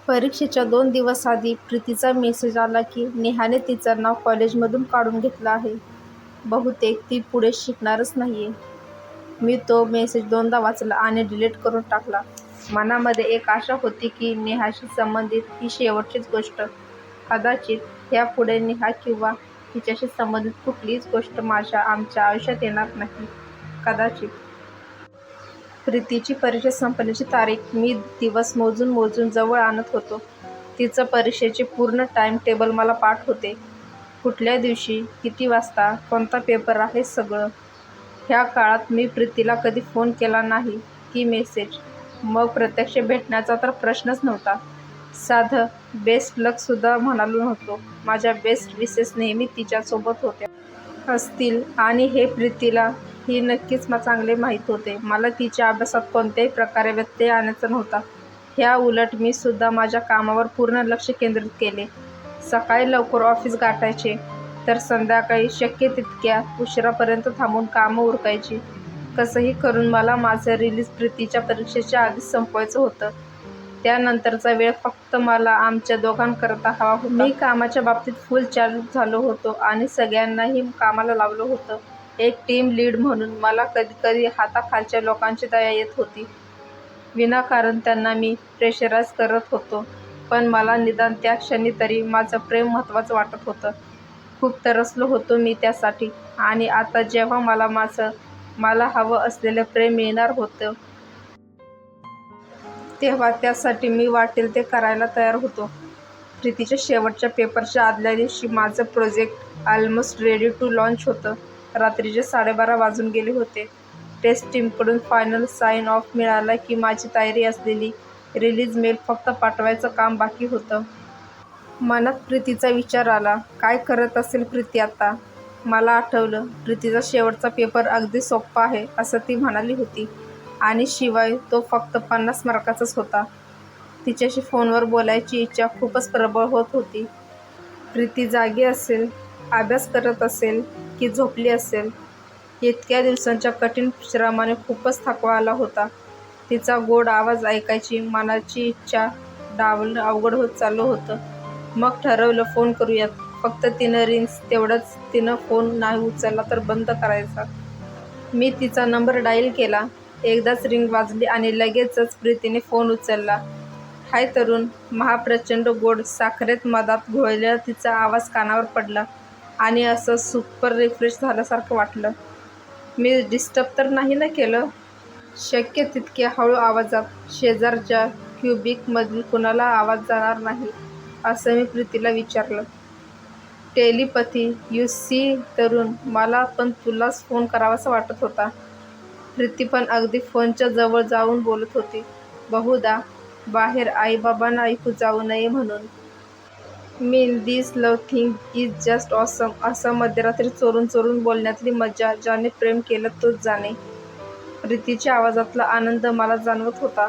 परीक्षेच्या 2 दिवस आधी प्रीतीचा मेसेज आला की नेहाने तिचं नाव कॉलेजमधून काढून घेतलं आहे. बहुतेक ती पुढे शिकणारच नाहीये. मी तो मेसेज 2दा वाचला आणि डिलीट करून टाकला. मनामध्ये एक आशा होती की नेहाशी संबंधित ही शेवटचीच गोष्ट. कदाचित ह्यापुढे नेहा किंवा तिच्याशी संबंधित कुठलीच गोष्ट आमच्या आयुष्यात येणार नाही. कदाचित. प्रीतीची परीक्षा संपण्याची तारीख मी दिवस मोजून मोजून जवळ आणत होतो. तिचं परीक्षेचे पूर्ण टाइम टेबल मला पाठ होते. कुठल्या दिवशी, किती वाजता, कोणता पेपर आहे सगळं. ह्या काळात मी प्रीतीला कधी फोन केला नाही की मेसेज. मग प्रत्यक्ष भेटण्याचा तर प्रश्नच नव्हता. साधं बेस्ट लक सुद्धा म्हणालो नव्हतो. माझ्या बेस्ट विशेस नेहमी तिच्यासोबत होत्या. असतील आणि हे प्रीतीला ही नक्कीच चांगले माहीत होते. मला तिच्या अभ्यासात कोणत्याही प्रकारे व्यत्यय आणायचा नव्हता. ह्या उलट मी सुद्धा माझ्या कामावर पूर्ण लक्ष केंद्रित केले. सकाळी लवकर ऑफिस गाठायचे, तर संध्याकाळी शक्य तितक्या उशिरापर्यंत थांबून कामं उरकायची. कसंही करून मला माझं रिलीज प्रीतीच्या परीक्षेच्या आधीच संपवायचं होतं. त्यानंतरचा वेळ फक्त मला आमच्या दोघांकरता हवा होता. मी कामाच्या बाबतीत फुल चार्ज झालो होतो आणि सगळ्यांनाही कामाला लावलं होतं. एक टीम लीड म्हणून मला कधीकधी हाताखालच्या लोकांची दया येत होती. विनाकारण त्यांना मी प्रेशराईज करत होतो, पण मला निदान त्या क्षणी तरी माझं प्रेम महत्त्वाचं वाटत होतं. खूप तरसलो होतो मी त्यासाठी. आणि आता जेव्हा मला हवं असलेलं प्रेम मिळणार होतं, तेव्हा त्यासाठी मी वाटेल ते करायला तयार होतो. प्रीतीच्या शेवटच्या पेपरच्या आदल्या दिवशी माझं project almost ready to launch होतं. रात्रीचे 12:30 वाजून गेले होते. टेस्ट टीमकडून फायनल साइन ऑफ मिळाला की माझी तयारी असलेली रिलीज मेल फक्त पाठवायचं काम बाकी होतं. मनात प्रीतीचा विचार आला. काय करत असेल प्रीती आता? मला आठवलं, प्रीतीचा शेवटचा पेपर अगदी सोप्पा आहे असं ती म्हणाली होती. आणि शिवाय तो फक्त 50 मार्काचाच होता. तिच्याशी फोनवर बोलायची इच्छा खूपच प्रबळ होत होती. प्रीती जागी असेल, अभ्यास करत असेल की झोपली असेल. इतक्या दिवसांच्या कठीण श्रमाने खूपच थकवा आला होता. तिचा गोड आवाज ऐकायची मनाची इच्छा डावलणं अवघड होत चाललं होतं. मग ठरवलं फोन करूयात. फक्त 3 रिंग्स, तेवढंच. तिनं फोन नाही उचलला तर बंद करायचा. मी तिचा नंबर डायल केला. एकदाच रिंग वाजली आणि लगेचच प्रीतीने फोन उचलला. हाय तरुण. महाप्रचंड गोड साखरेत मधात घोळलेला तिचा आवाज कानावर पडला आणि असं सुपर रिफ्रेश झाल्यासारखं वाटलं. मी डिस्टर्ब तर नाही ना केलं? शक्य तितक्या हळू आवाजात. शेजारच्या क्युबिकमधील कुणाला आवाज जाणार नाही असं मी प्रीतीला विचारलं. टेलिपॅथी. यू सी तरुण, मला पण तुलाच फोन करावासा वाटत होता. प्रीती पण अगदी फोनच्या जवळ जाऊन बोलत होती. बहुधा बाहेर आईबाबांना ऐकू जाऊ नये म्हणून. Mean this love thing is just awesome. असं मध्यरात्री चोरून चोरून बोलण्यातली मजा ज्याने प्रेम केलं तोच जाणे. प्रीतीच्या आवाजातला आनंद मला जाणवत होता.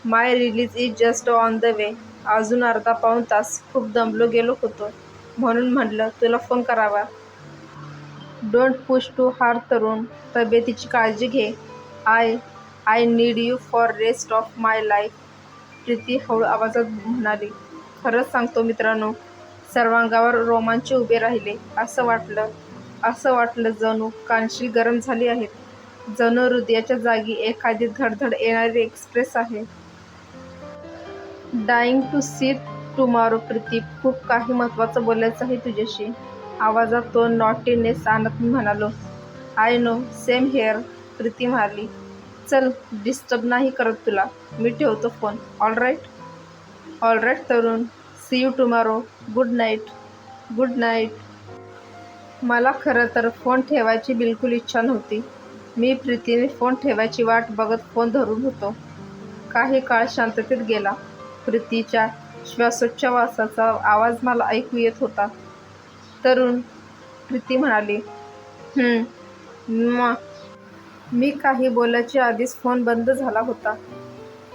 My release is just on the way. अजून अर्धा-पाऊण तास. खूप दमलो गेलो होतो म्हणून म्हटलं तुला फोन करावा. डोंट पुश टू हार्ड तरुण. तब्येतीची काळजी घे. I need you for rest of my life. Preeti हळू आवाजात म्हणाली. खरंच सांगतो मित्रांनो, सर्वांगावर रोमांच उभे राहिले. असं वाटलं जणू कानशील गरम झाली आहेत. जणू हृदयाच्या जागी एखादी धडधड येणारी एक्सप्रेस आहे. Dying to see tomorrow. Preeti, खूप काही महत्त्वाचं बोलायचं आहे तुझ्याशी. आवाजात तो नॉटीनेस आणत मी म्हणालो. I know, same here. Preeti म्हणाली. चल, डिस्टर्ब नाही करत तुला. मी ठेवतो phone. Alright Tarun. See you tomorrow. Good night. Good night. मला खरं तर फोन ठेवायची बिलकुल इच्छा नव्हती. मी प्रीतीने फोन ठेवायची वाट बघत फोन धरून होतो. काही काळ शांततेत गेला. प्रीतीच्या श्वासोच्छवासाचा आवाज मला ऐकू येत होता. तरुण. प्रीती म्हणाली. मी काही बोलायच्या आधीच फोन बंद झाला होता.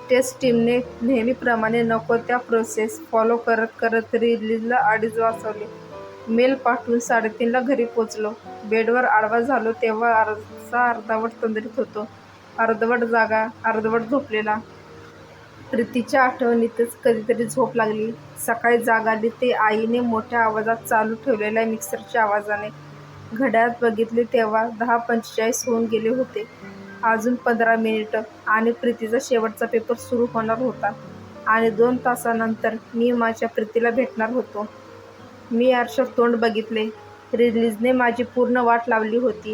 टेस्ट टीमने नेहमीप्रमाणे नको त्या प्रोसेस फॉलो करत करत रिलीजला 2:30 वाजवले. मेल पाठवून 3:30ला घरी पोचलो. बेडवर आडवा झालो तेव्हा अर्धावट तंद्रीत होतो. अर्धवट जागा, अर्धवट झोपलेला. प्रीतीच्या आठवणीतच कधीतरी झोप लागली. सकाळी जाग आली ते आईने मोठ्या आवाजात चालू ठेवलेल्या मिक्सरच्या आवाजाने. घड्याळात बघितले तेव्हा 10:45 होऊन गेले होते. अजून 15 मिनिटं आणि प्रीतीचा शेवटचा पेपर सुरू होणार होता आणि 2 तासानंतर मी माझ्या प्रीतीला भेटणार होतो. मी आरशात तोंड बघितले. रिलीजने माझी पूर्ण वाट लावली होती.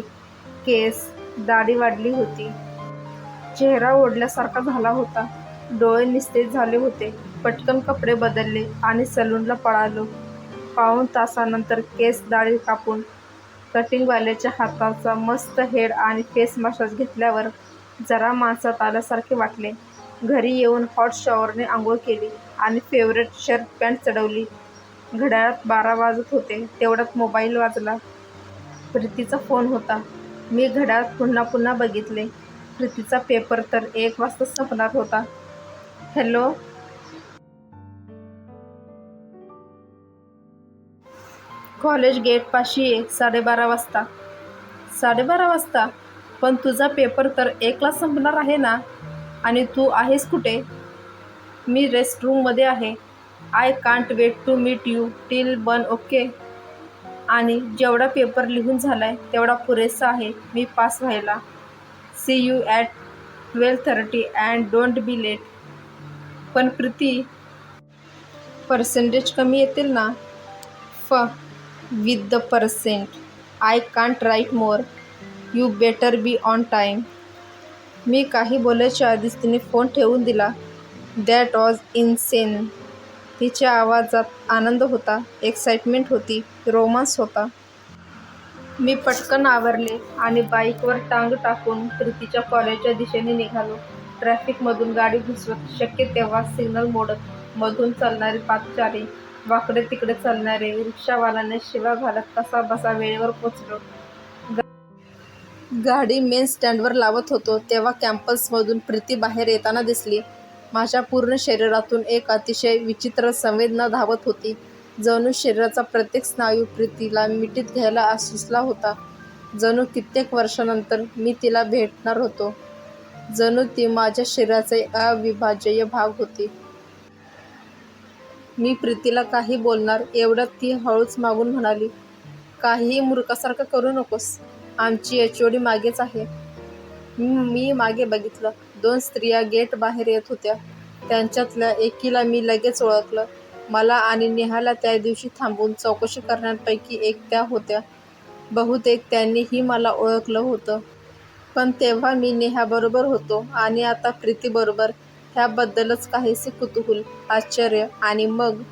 केस, दाढी वाढली होती. चेहरा ओढल्यासारखा झाला होता. डोळे निस्तेज झाले होते. पटकन कपडे बदलले आणि सलूनला पळालो. पाऊण तासानंतर केस दाढी कापून कटिंगवाल्याच्या हाताचा मस्त हेड आणि फेस मसाज घेतल्यावर जरा माणसात आल्यासारखे वाटले. घरी येऊन हॉट शॉवरने आंघोळ केली आणि फेवरेट शर्ट पॅन्ट चढवली. घड्याळात 12 वाजत होते तेवढ्यात मोबाईल वाजला. प्रीतीचा फोन होता. मी घड्याळात पुन्हा पुन्हा बघितले. प्रीतीचा पेपर तर 1 वाजता संपणार होता. हॅलो. कॉलेज गेटपाशी ये 12:30 वाजता. 12:30 वाजता? पण तुझा पेपर तर 1ला संपणार आहे ना? आणि तू आहेस कुठे? मी रेस्टरूममध्ये आहे. I can't wait to meet you till 1 okay. आणि जेवढा पेपर लिहून झालाय तेवढा पुरेसा आहे मी पास व्हायला. See you at 12:30 and don't be late. पण प्रीती, पर्सेंटेज कमी येतील ना? With the percent I can't write more. You better be on time. मी काही बोलायच्या आधीच तिने फोन ठेवून दिला. That was insane. तिच्या आवाजात आनंद होता, एक्साइटमेंट होती, रोमांस होता. मी पटकन आवरले आणि बाईकवर टांग टाकून प्रीतीच्या कॉलेजच्या दिशेने निघालो. ट्रॅफिकमधून गाडी घुसवत, शक्य तेव्हा सिग्नल मोडत, मधून चालणारे पादचारी, वाकडे तिकडे चालणारे, रिक्षावाल्यांना शिव्या घालत कसाबसा वेळेवर पोचलो. गाडी मेन स्टँडवर लावत होतो तेव्हा कॅम्पसमधून प्रीती बाहेर येताना दिसली. माझ्या पूर्ण शरीरातून एक अतिशय विचित्र संवेदना धावत होती. जणू शरीराचा प्रत्येक स्नायू प्रीतीला मिठीत घ्यायला सुचला होता. जणू कित्येक वर्षांनंतर मी तिला भेटणार होतो. जणू ती माझ्या शरीराचा अविभाज्य भाग होती. मी प्रीतीला काही बोलणार एवढ्यात ती हळूच मागून म्हणाली, काहीही मूर्खासारखं करू नकोस. आमची एचओडी मागेच आहे. मी मागे बघितलं. 2 स्त्रिया गेट बाहेर येत होत्या. त्यांच्यातल्या एकीला मी लगेच ओळखलं. मला आणि नेहाला त्या दिवशी थांबून चौकशी करणाऱ्यांपैकी एक त्या होत्या. बहुतेक त्यांनीही मला ओळखलं होतं. पण तेव्हा मी नेहाबरोबर होतो आणि आता प्रीतीबरोबर, ह्याबद्दलच काहीसे कुतूहल, आश्चर्य आणि मग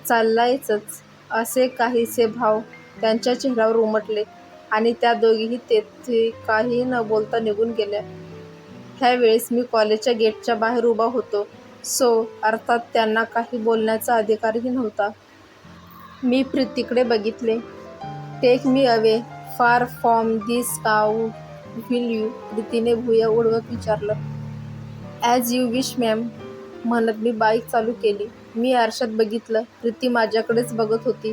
चालायचंच असे काहीसे भाव त्यांच्या चेहऱ्यावर उमटले आणि त्या दोघीही तेथे काही न बोलता निघून गेल्या. ह्यावेळेस मी कॉलेजच्या गेटच्या बाहेर उभा होतो. अर्थात त्यांना काही बोलण्याचा अधिकारही नव्हता. मी प्रीतीकडे बघितले. Take me away far from this cow will you. प्रीतीने भुवया उडवत विचारलं. ॲज यू विश मॅम, म्हणत मी बाईक चालू केली. मी आरशात बघितलं. प्रीती माझ्याकडेच बघत होती.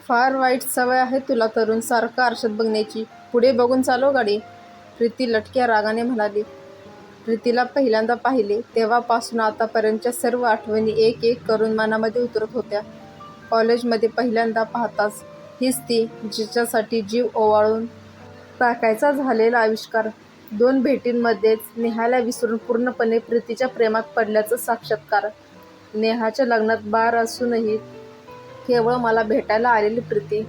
फार वाईट सवय आहे तुला तरुण, सारखं आरशात बघण्याची. पुढे बघून चालव गाडी. प्रीती लटक्या रागाने म्हणाली. प्रीतीला पहिल्यांदा पाहिले तेव्हापासून आतापर्यंतच्या सर्व आठवणी एक एक करून मनामध्ये उतरत होत्या. कॉलेजमध्ये पहिल्यांदा पाहताच हीच ती, जिच्यासाठी जीव ओवाळून टाकायचा झालेला आविष्कार. 2 भेटींमध्येच नेहाला विसरून पूर्णपणे प्रीतीच्या प्रेमात पडल्याचं साक्षात्कार. नेहाच्या लग्नात बार असूनही केवळ मला भेटायला आलेली प्रीती.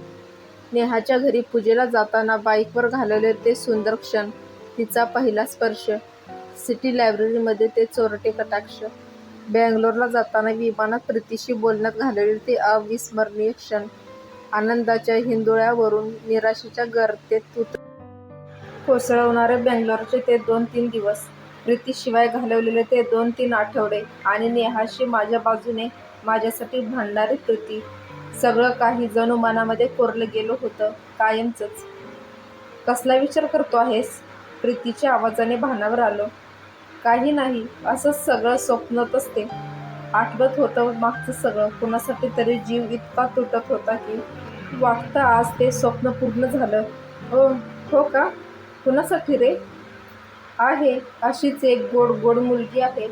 नेहाच्या घरी पूजेला जाताना बाईकवर घालवले ते सुंदर क्षण, तिचा पहिला स्पर्श, सिटी लायब्ररीमध्ये ते चोरटे कटाक्ष, बँगलोरला जाताना विमानात प्रीतीशी बोलण्यात घालवलेले ते अविस्मरणीय क्षण, आनंदाच्या हिंदोळ्यावरून निराशेच्या गर्तेत कोसळवणारे बँगलोरचे ते 2-3 दिवस, प्रीतीशिवाय घालवलेले ते 2-3 आठवडे आणि नेहाशी माझ्या बाजूने माझ्यासाठी भांडणारी प्रीती. सगळं काही जणू मनामध्ये कोरलं गेलं होतं, कायमचंच. कसला विचार करतो आहेस? प्रीतीच्या आवाजाने भानावर आलो. काही नाही, असंच सगळं स्वप्नतच ते. आठवत होतं मागचं सगळं. कुणासाठी तरी जीव इतका तुटत होता की वाटतं आज ते स्वप्न पूर्ण झालं. हो का? कुणासाठी रे? आहे. अशीच एक गोड गोड मुलगी आहे.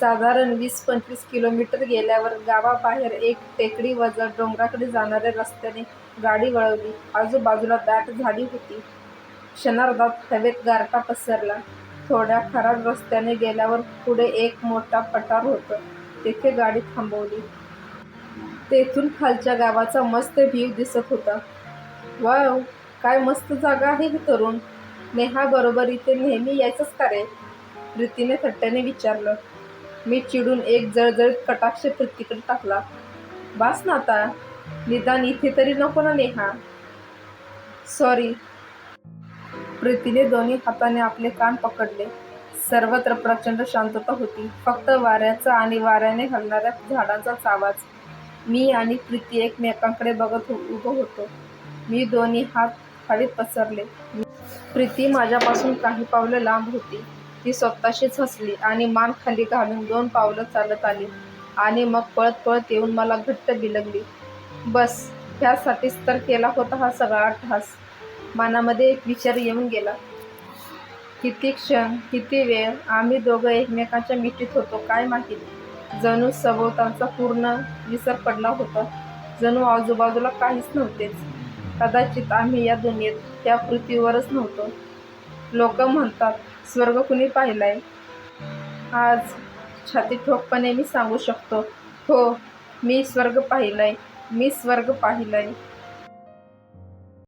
साधारण 20-25 किलोमीटर गेल्यावर गावाबाहेर एक टेकडीवजा डोंगराकडे जाणाऱ्या रस्त्याने गाडी वळवली. आजूबाजूला दाट झाडी होती. क्षणार्धात हवेत गारठा पसरला. थोड्या खराब रस्त्याने गेल्यावर पुढे एक मोठा पठार होतं. तेथे गाडी थांबवली. तेथून खालच्या गावाचा मस्त व्ह्यू दिसत होता. वाव, काय मस्त जागा आहे ही तरुण. नेहाबरोबर इथे नेहमी यायचंच का रे? प्रीतीने थट्ट्याने विचारलं. मी चिडून एक जळजळीत कटाक्ष प्रीतीकडे टाकला. बास ना आता, निदान इथे तरी नको ना नेहा? सॉरी. प्रीतीने दोन्ही हाताने आपले कान पकडले. सर्वत्र प्रचंड शांतता होती. फक्त वाऱ्याचा आणि वाऱ्याने हलणाऱ्या झाडांचाच आवाज. मी आणि प्रीती एकमेकांकडे बघत उभं होतो. मी दोन्ही हात हवेत पसरले. प्रीती माझ्यापासून काही पावलं लांब होती. ती स्वतःशीच हसली आणि मान खाली घालून 2 पावलं चालत आली आणि मग पळत पळत येऊन मला घट्ट बिलगली. बस, ह्यासाठीच तर केला होता हा सगळा अट्टहास. मनामध्ये एक विचार येऊन गेला. किती क्षण, किती वेळ आम्ही दोघं एकमेकांच्या मिठीत होतो काय माहीत. जणू सभोवतालचा पूर्ण विसर पडला होता. जणू आजूबाजूला काहीच नव्हतेच. कदाचित आम्ही या दुनियेत, त्या पृथ्वीवरच नव्हतो. लोक म्हणतात स्वर्ग कुणी पाहिलाय? आज छाती ठोकपणे मी सांगू शकतो, हो, मी स्वर्ग पाहिलाय. मी स्वर्ग पाहिलाय.